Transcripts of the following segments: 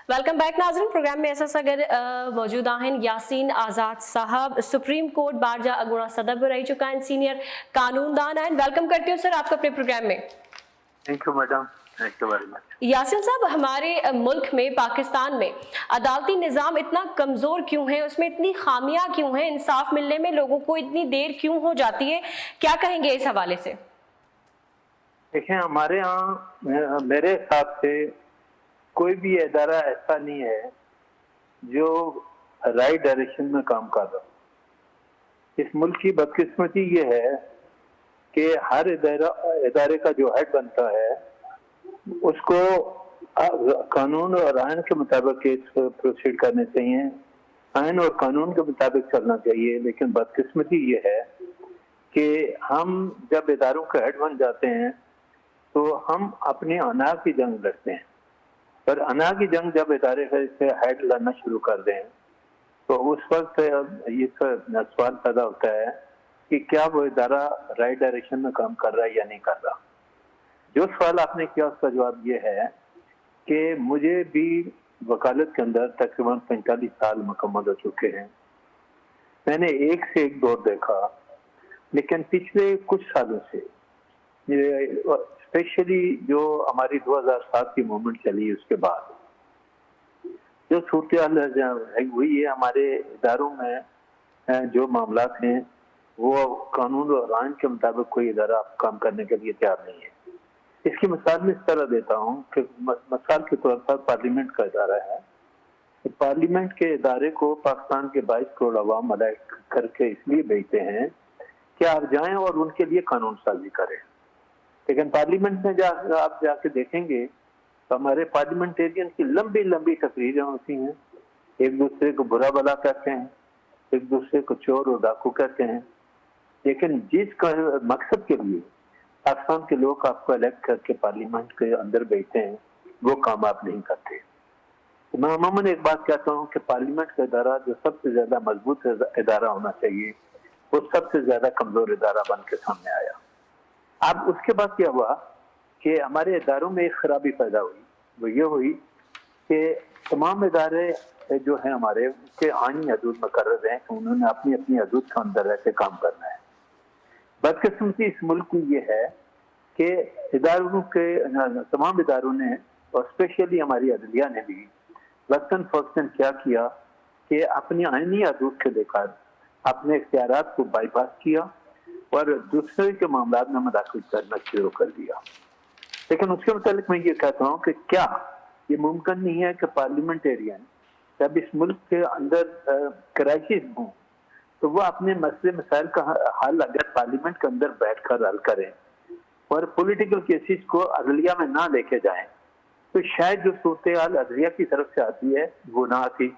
Welcome back नाज़रीन। Programme में S अगर मौजूद आहिन यासीन आज़ाद साहब सुप्रीम कोर्ट बार जा अगुणा सदर भी रही चुका है, सीनियर कानूनदान आहिन। वेलकम करती हूँ सर आपको अपने प्रोग्राम में। Thank you madam, thank you very much. Yasin साहब, हमारे मुल्क में पाकिस्तान में अदालती निज़ाम इतना कमज़ोर क्यों है, उसमें इतनी खामियां क्यों हैं, इंसाफ मिलने में लोगों को इतनी देर क्यों हो जाती है, क्या कहेंगे इस हवाले से? देखें, हमारे यहाँ मेरे हिसाब से कोई भी इदारा ऐसा नहीं है जो राइट डायरेक्शन में काम कर रहा हो। इस मुल्क की बदकिस्मती ये है कि हर इदारे का जो हेड बनता है उसको कानून और आइन के मुताबिक केस प्रोसीड करने चाहिए, आइन और कानून के मुताबिक चलना चाहिए। लेकिन बदकिस्मती ये है कि हम जब इदारों के हेड बन जाते हैं तो हम अपनी अना की जंग लड़ते हैं, और अना की जंग जब इदारे से हेड लड़ना शुरू कर दें तो उस वक्त ये सवाल पैदा होता है कि क्या वो इदारा राइट डायरेक्शन में काम कर रहा है या नहीं कर रहा। जो सवाल आपने किया उसका जवाब ये है कि मुझे भी वकालत के अंदर तकरीबन 45 साल मुकम्मल हो चुके हैं। मैंने एक से एक दौर देखा, लेकिन पिछले कुछ सालों से स्पेशली जो हमारी 2007 की मूवमेंट चली उसके बाद जो सूरत हुई है हमारे इदारों में, जो मामला हैं वो कानून और आइन के मुताबिक कोई इदारा काम करने के लिए तैयार नहीं है। इसकी मिसाल मैं इस तरह देता हूँ कि मिसाल के तौर पर पार्लियामेंट का इदारा है। पार्लियामेंट के इदारे को पाकिस्तान के 22 करोड़ अवाम अलाइक करके इसलिए भेजते हैं कि आप जाएं और उनके लिए कानून साजी करें। लेकिन पार्लियामेंट में आप जाके देखेंगे तो हमारे पार्लियामेंटेरियन की लंबी लंबी तकरीरें होती हैं, एक दूसरे को बुरा भला कहते हैं, एक दूसरे को चोर और डाकू कहते हैं। लेकिन जिस मकसद के लिए पाकिस्तान के लोग आपको इलेक्ट करके पार्लियामेंट के अंदर बैठते हैं वो काम आप नहीं करते। तो मैं अमूमन एक बात कहता हूँ कि पार्लियामेंट का इदारा जो सबसे ज्यादा मजबूत इदारा होना चाहिए वो सबसे ज्यादा कमजोर इदारा बन के सामने आया। अब उसके बाद क्या हुआ कि हमारे इदारों में एक खराबी पैदा हुई। वो ये हुई कि तमाम इदारे जो हैं हमारे उसके आईनी हदूद मुकर्रर हैं कि उन्होंने अपनी अपनी हदूद के अंदर रह के काम करना है। बदकिस्मती इस मुल्क की ये है कि इदारों के तमाम इदारों ने और स्पेशली हमारी अदलिया ने भी वक्तन फौक्तन क्या किया कि अपनी आईनी हदूद के लेकर अपने इख्तियारात को बाईपास किया और दूसरे के मामला में मदाखिल करना शुरू कर दिया। लेकिन उसके मुताबिक मैं ये कहता हूँ कि क्या ये मुमकिन नहीं है कि पार्लियामेंटेरियन जब इस मुल्क के अंदर क्राइसिस हो तो वो अपने मसले मसाइल का हल अगर पार्लियामेंट के अंदर बैठकर हल करें और पॉलिटिकल केसेस को अदलिया में ना लेके जाएं, तो शायद जो सूरत हाल अदलिया की तरफ से आती है वो ना आती।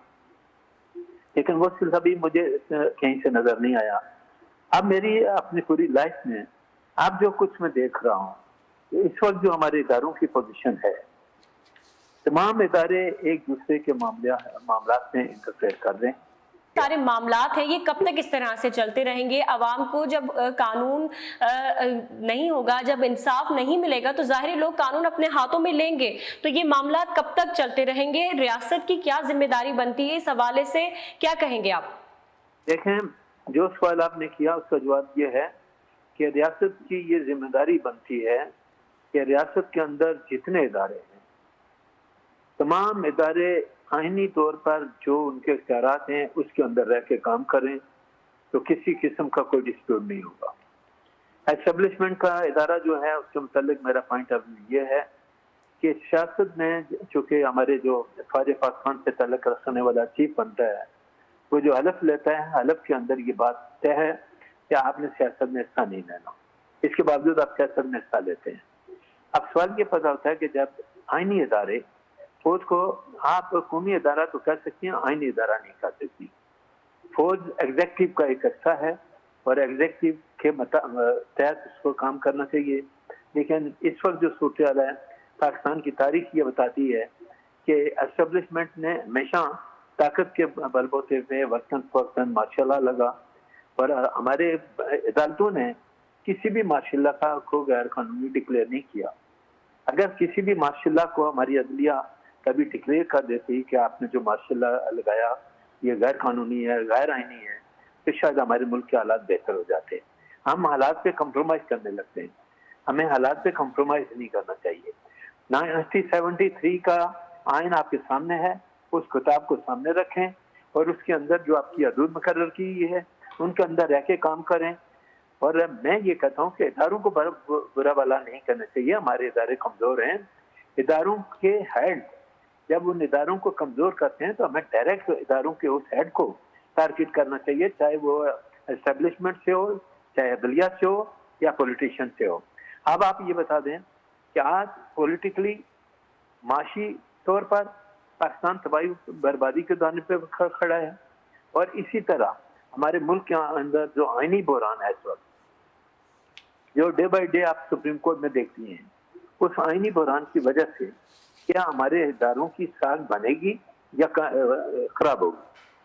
लेकिन वो सिलसिला भी मुझे कहीं से नजर नहीं आया। अब मेरी अपनी पूरी लाइफ में अब जो कुछ मैं देख रहा हूँ, इस वक्त जो हमारे इदारों की पोजीशन है, तमाम इदारे एक दूसरे के मामलात में इंटरफेयर कर रहे हैं। सारे मामलात हैं, ये कब तक इस तरह से चलते रहेंगे? आवाम को जब कानून नहीं होगा, जब इंसाफ नहीं मिलेगा तो जाहिर लोग कानून अपने हाथों में लेंगे। तो ये मामलात कब तक चलते रहेंगे? रियासत की क्या जिम्मेदारी बनती है? इस हवाले से क्या कहेंगे आप? देखें, जो सवाल आपने किया उसका जवाब ये है कि रियासत की ये जिम्मेदारी बनती है कि रियासत के अंदर जितने इदारे हैं तमाम इदारे आईनी तौर पर जो उनके इख्तियारात हैं उसके अंदर रह के काम करें तो किसी किस्म का कोई डिस्प्यूट नहीं होगा। एस्टेब्लिशमेंट का इदारा जो है उसके मुतालिक मेरा पॉइंट ऑफ व्यू ये है कि सियासत में चूँकि हमारे जो फ़ौज पाकिस्तान से ताल्लुक़ रखने वाला चीफ बनता है वो जो हलफ लेता है, हलफ के अंदर ये बात तय है कि आपने सियासत में हिस्सा नहीं लेना, इसके बावजूद आप सियासत में हिस्सा लेते हैं। अब सवाल ये पैदा होता है कि जब आईनी इदारे, फौज को आप कौमी इदारा तो कर सकती हैं, आईनी इदारा नहीं कर सकती। फौज एग्जेक्टिव का एक हिस्सा है और एग्जेक्टिव के तहत उसको काम करना चाहिए। लेकिन इस वक्त जो सूरत हाल है, पाकिस्तान की तारीख ये बताती है कि एस्टेब्लिशमेंट ने हमेशा ताकत के बलबूते पे वक्तन फौक्तन मार्शल लगा और हमारे अदालतों ने किसी भी मार्शल को गैर कानूनी डिक्लेयर नहीं किया। अगर किसी भी मार्शल को हमारी अदलिया कभी डिक्लेयर कर देती कि आपने जो मार्शल लॉ लगाया ये गैर कानूनी है, गैर आईनी है, तो शायद हमारे मुल्क के हालात बेहतर हो जाते। हम हालात पे कंप्रोमाइज करने लगते हैं, हमें हालात पे कंप्रोमाइज नहीं करना चाहिए। 1973 का आइन आपके सामने है, उस किताब को सामने रखें और उसके अंदर जो आपकी हदूद मुकर्रर की है उनके अंदर रह के काम करें। और मैं ये कहता हूँ कि इदारों को बुरा भला नहीं करना चाहिए, हमारे इदारे कमज़ोर हैं। इदारों के हेड जब उन इदारों को कमज़ोर करते हैं तो हमें डायरेक्ट इदारों के उस हेड को टारगेट करना चाहिए, चाहे वो एस्टेब्लिशमेंट से हो, चाहे अदलिया से हो या पॉलिटिशियन से हो। अब आप ये बता दें कि आज पॉलिटिकली माशी तौर पर पाकिस्तान तबाही बर्बादी के दाने पे खड़ा है, और इसी तरह हमारे मुल्क के अंदर जो आईनी बहरान है इस वक्त, जो डे बाय डे आप सुप्रीम कोर्ट में देखती हैं, उस आईनी बहरान की वजह से क्या हमारे इदारों की साख बनेगी या खराब होगी?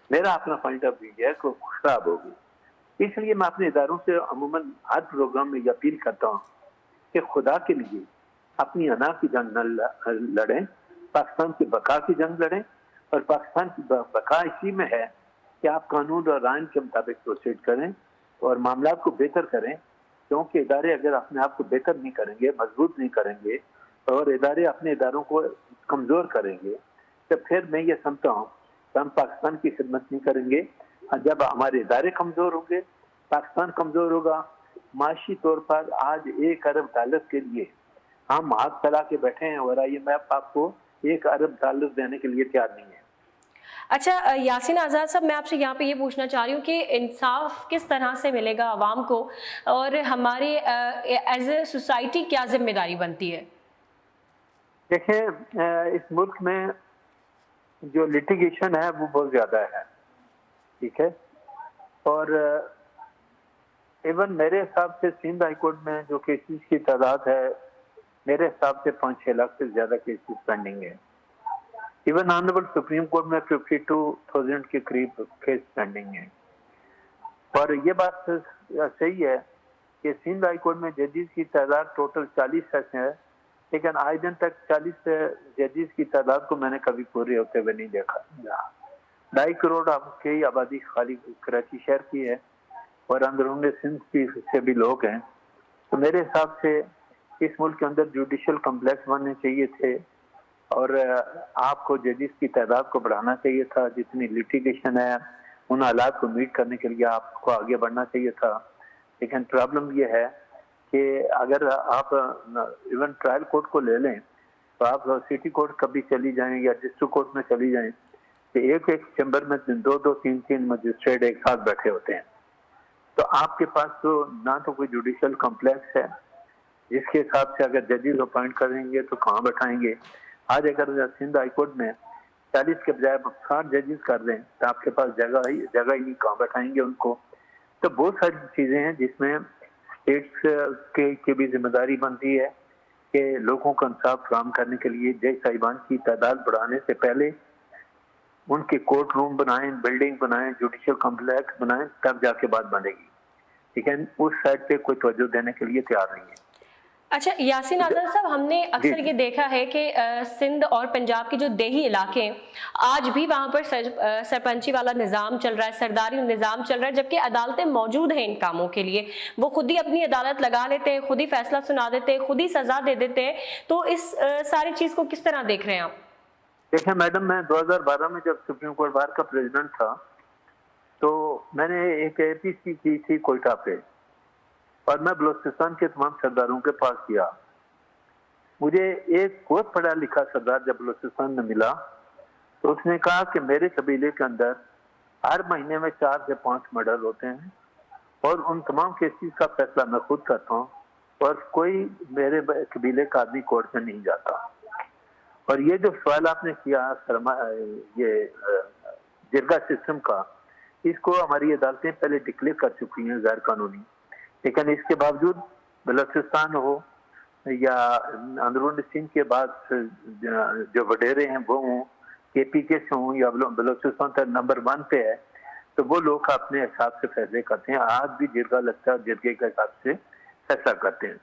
मेरा अपना पॉइंट ऑफ व्यू है कि खराब होगी। इसलिए मैं अपने इदारों से अमूमन हर प्रोग्राम में अपील करता हूँ कि खुदा के लिए अपनी अना की जंग न लड़ें, पाकिस्तान की बका की जंग लड़ें। और पाकिस्तान की बका इसी में है कि आप कानून और आइन के मुताबिक प्रोसीड करें और मामला को बेहतर करें, क्योंकि इदारे अगर अपने आप को बेहतर नहीं करेंगे, मजबूत नहीं करेंगे और इदारे अपने इदारों को कमज़ोर करेंगे, तो फिर मैं ये समझता हूँ कि हम पाकिस्तान की खिदमत नहीं करेंगे। जब हमारे इदारे कमज़ोर होंगे, पाकिस्तान कमज़ोर होगा। माशी तौर पर आज $1 अरब के लिए हम हाथ फैला के बैठे हैं और IMF आपको $1 अरब देने के लिए तैयार नहीं है। अच्छा यासीन आज़ाद साहब, मैं आपसे यहाँ पे ये पूछना चाह रही हूँ कि इंसाफ किस तरह से मिलेगा आवाम को और हमारी एज ए सोसाइटी क्या जिम्मेदारी बनती है? देखें, इस मुल्क में जो लिटिगेशन है वो बहुत ज़्यादा है, ठीक है, और इवन मेरे हिसाब से सिंध हाई कोर्ट में जो केसेस की तादाद है, मेरे हिसाब से 5-6 लाख से ज़्यादा केसेस पेंडिंग है। इवन ऑनरेबल सुप्रीम कोर्ट में 52,000 के करीब केस पेंडिंग है। और ये बात सही है कि सिंध हाई कोर्ट में जजेस की तादाद टोटल 40 है, लेकिन आज दिन तक 40 जजेस की तादाद को मैंने कभी पूरे होते हुए नहीं देखा। 2.5 करोड़ की आबादी खाली कराची शहर की है और अंदरूनी सिंध से भी लोग हैं। तो मेरे हिसाब से इस मुल्क के अंदर जुडिशल कम्प्लेक्स बनने चाहिए थे और आपको जजेस की तादाद को बढ़ाना चाहिए था। जितनी लिटिगेशन है उन हालात को मीट करने के लिए आपको आगे बढ़ना चाहिए था। लेकिन प्रॉब्लम ये है कि अगर आप इवन ट्रायल कोर्ट को ले लें तो आप सिटी कोर्ट कभी चली जाएं या डिस्ट्रिक्ट कोर्ट में चली जाएं तो एक चैम्बर में 2-2, 3-3 मजिस्ट्रेट एक साथ बैठे होते हैं। तो आपके पास तो ना तो कोई जुडिशल कॉम्प्लेक्स है, जिसके हिसाब से अगर जजेस अपॉइंट करेंगे तो कहाँ बैठाएंगे। आज अगर सिंध हाई कोर्ट में 40 के बजाय 60 जजेस कर दें तो आपके पास जगह ही नहीं, कहाँ बैठाएंगे उनको। तो बहुत सारी चीज़ें हैं जिसमें स्टेट्स की भी जिम्मेदारी बनती है कि लोगों को इंसाफ फराहम करने के लिए जज साहिबान की तादाद बढ़ाने से पहले उनके कोर्ट रूम बनाएं, बिल्डिंग बनाएं, जुडिशल कॉम्प्लेक्स बनाएं, तब जाके बात बनेगी। लेकिन उस साइड पे कोई तवज्जो देने के लिए तैयार नहीं है। अच्छा यासीन आज़ाद साहब, हमने अक्सर ये देखा है कि सिंध और पंजाब के जो देही इलाके हैं आज भी वहाँ पर सरपंची वाला निज़ाम चल रहा है, सरदारी निज़ाम चल रहा है, जबकि अदालतें मौजूद हैं इन कामों के लिए। वो खुद ही अपनी अदालत लगा लेते हैं, खुद ही फैसला सुना देते हैं, खुद ही सज़ा दे देते हैं। तो इस सारी चीज़ को किस तरह देख रहे हैं आप? देखिए मैडम, मैं 2012 में जब सुप्रीम कोर्ट बार का प्रेसिडेंट था तो मैंने एक APC की थी कोयटा पे और मैं बलूचिस्तान के तमाम सरदारों के पास गया। मुझे एक बहुत पढ़ा लिखा सरदार जब बलूचिस्तान में मिला तो उसने कहा कि मेरे कबीले के अंदर हर महीने में 4 से 5 मर्डर होते हैं और उन तमाम केसेस का फैसला मैं खुद करता हूँ और कोई मेरे कबीले का आदमी कोर्ट में नहीं जाता। और ये जो सवाल आपने किया ये जिरगा सिस्टम का, इसको हमारी अदालतें पहले डिक्लेयर कर चुकी हैं गैर कानूनी, लेकिन इसके बावजूद बलूचिस्तान हो या अंदरूनी सिंध के बाद जो वडेरे हैं वो हों, KPK से हों या बलूचिस्तान तक नंबर 1 पे है, तो वो लोग अपने हिसाब से फैसले करते हैं। आज भी जिरगा लगता है, जिरगे के हिसाब से फैसला करते हैं।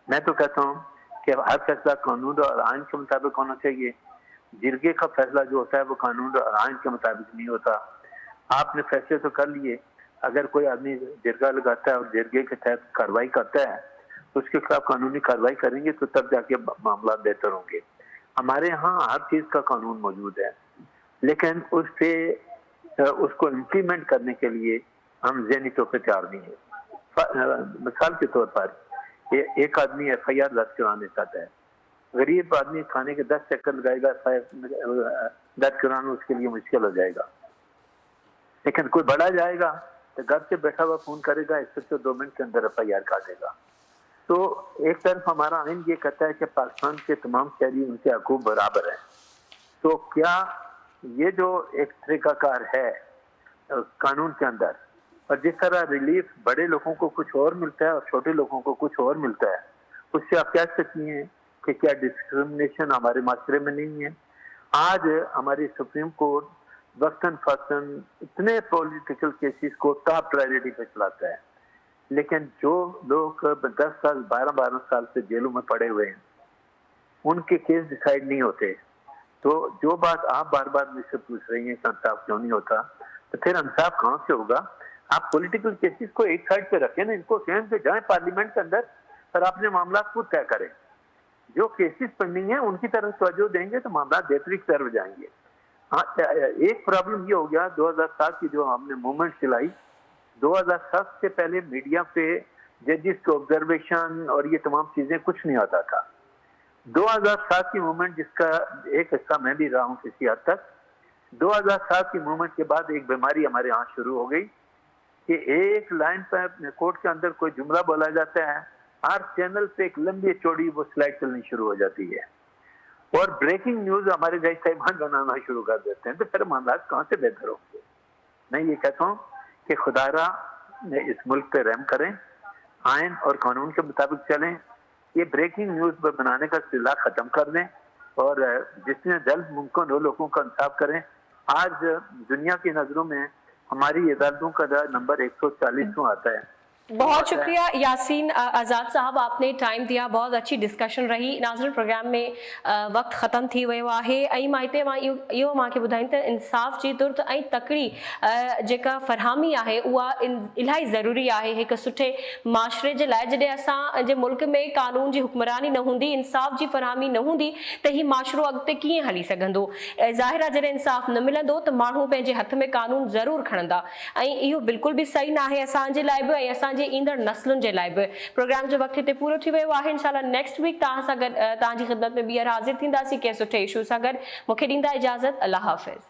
मैं तो कहता हूँ कि हर फैसला कानून और आइन के मुताबिक होना चाहिए जिरगे का फैसला जो होता है वो कानून और आइन के मुताबिक नहीं होता। आपने फैसले तो कर लिए, अगर कोई आदमी जिरगा लगाता है और जिरगे के तहत कार्रवाई करता है तो उसके खिलाफ कानूनी कार्रवाई करेंगे तो तब जाके मामला बेहतर होंगे। हमारे यहाँ हर चीज का कानून मौजूद है, लेकिन उस पे उसको इम्प्लीमेंट करने के लिए हम ज़हनी तौर पर तैयार नहीं है। मिसाल के तौर पर एक आदमी FIR दर्ज कराने चाहता है, गरीब आदमी खाने के 10 चक्कर लगाएगा, दर्ज कराना उसके लिए मुश्किल हो जाएगा। लेकिन कोई बड़ा जाएगा तो घर से बैठा हुआ फोन करेगा, इससे तो 2 मिनट के अंदर FIR कर देगा। तो एक तरफ हमारा आइन ये कहता है कि पाकिस्तान के तमाम शहरी उनके हकूक बराबर हैं, तो क्या ये जो एक तरीकाकार है कानून के अंदर, और जिस तरह रिलीफ बड़े लोगों को कुछ और मिलता है और छोटे लोगों को कुछ और मिलता है, उससे आप कह सकती हैं कि क्या डिस्क्रिमिनेशन हमारे माशरे में नहीं है? आज हमारी सुप्रीम कोर्ट वक्तन फक्तन इतने पॉलिटिकल केसेस को टॉप प्रायोरिटी पे चलाता है, लेकिन जो लोग 10 साल 12 साल से जेलों में पड़े हुए हैं उनके केस डिसाइड नहीं होते। तो जो बात आप बार बार मुझसे पूछ रही हैं कि इंसाफ क्यों नहीं होता, तो फिर इंसाफ कहाँ से होगा? आप पॉलिटिकल केसेस को एक साइड पे रखें ना, इनको कहें कि जाएं पार्लियामेंट के अंदर और अपने मामला खुद तय करें। जो केसेस पेंडिंग है उनकी तरफ तवज्जो देंगे तो मामला बेहतरी की तरफ जाएंगे। हाँ, एक प्रॉब्लम ये हो गया 2007 की जो हमने मूवमेंट चलाई, 2007 से पहले मीडिया पे जजेस के ऑब्जर्वेशन और ये तमाम चीजें कुछ नहीं आता था। 2007 की मूवमेंट जिसका एक हिस्सा मैं भी रहा हूँ किसी हद तक, 2007 की मूवमेंट के बाद एक बीमारी हमारे यहाँ शुरू हो गई कि एक लाइन पर कोर्ट के अंदर कोई जुमला बोला जाता है, हर चैनल पे एक लंबी चौड़ी वो स्लाइड चलनी शुरू हो जाती है और ब्रेकिंग न्यूज हमारे जज साहिबान बनाना शुरू कर देते हैं। तो फिर मामला कहाँ से बेहतर होंगे? मैं ये कहता हूँ कि खुदारा इस मुल्क पे रहम करें, आइन और कानून के मुताबिक चलें, ये ब्रेकिंग न्यूज बनाने का सिलसिला खत्म कर दें और जितने जल्द मुमकिन हो लोगों का इंसाफ करें। आज दुनिया की नजरों में हमारी अदालतों का नंबर 140वां आता है। बहुत शुक्रिया यासीन आज़ाद साहब, आपने टाइम दिया, बहुत अच्छी डिस्कशन रही। नाज़रीन, प्रोग्राम में वक्त ख़त्म थी वियो आहे ऐं मां हिते इहो मूंखे ॿुधाईं त इंसाफ़ जी तुर्त ऐं तकड़ी जेका फ़रहामी आहे उहा इलाही ज़रूरी आहे हिकु सुठे माशरे जे लाइ। जॾहिं असां जे मुल्क में कानून जी हुक्मरानी न हूंदी, इंसाफ़ जी फ़रहामी न हूंदी त हीउ माशरो अॻिते कीअं हली सघंदो? ज़ाहिर आहे जॾहिं इंसाफ़ न मिलंदो त माण्हू पंहिंजे हथ में कानून ज़रूरु खणंदा ऐं इहो बिल्कुलु बि सही न आहे असांजे लाइ बि ऐं असांजे ईंदड़ नस्लुनि जे लाइ बि। प्रोग्राम जो वक़्तु हिते पूरो थी वियो आहे। इंशाल्लाह नेक्स्ट वीक तव्हां सां गॾु तव्हांजी ख़िदमत में ॿीहर हाज़िर थींदासीं कंहिं सुठे इशू सां गॾु। मूंखे ॾींदा इजाज़त। अल्लाह हाफ़िज़।